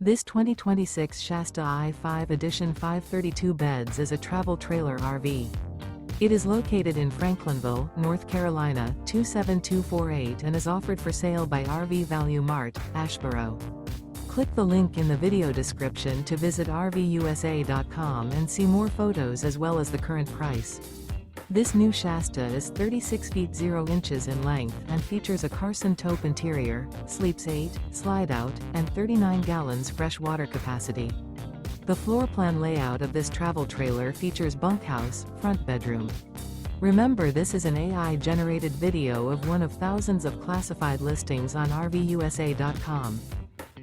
This 2026 Shasta I-5 Edition 532 beds is a travel trailer RV. It is located in Franklinville, North Carolina, 27248 and is offered for sale by RV Value Mart, Asheboro. Click the link in the video description to visit RVUSA.com and see more photos as well as the current price. This new Shasta is 36 feet 0 inches in length and features a Carson Taupe interior, sleeps 8, Slideout, and 39 gallons fresh water capacity. The floor plan layout of this travel trailer features bunkhouse, front bedroom. Remember, this is an AI-generated video of one of thousands of classified listings on RVUSA.com.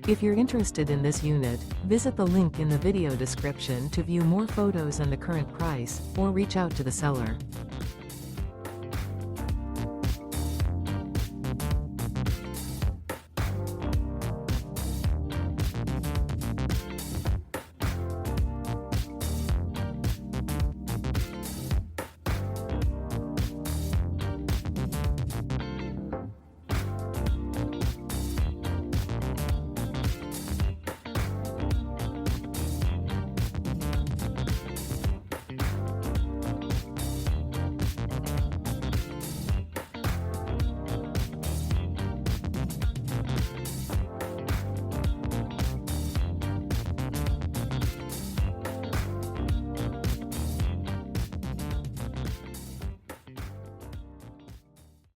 If you're interested in this unit, visit the link in the video description to view more photos and the current price, or reach out to the seller.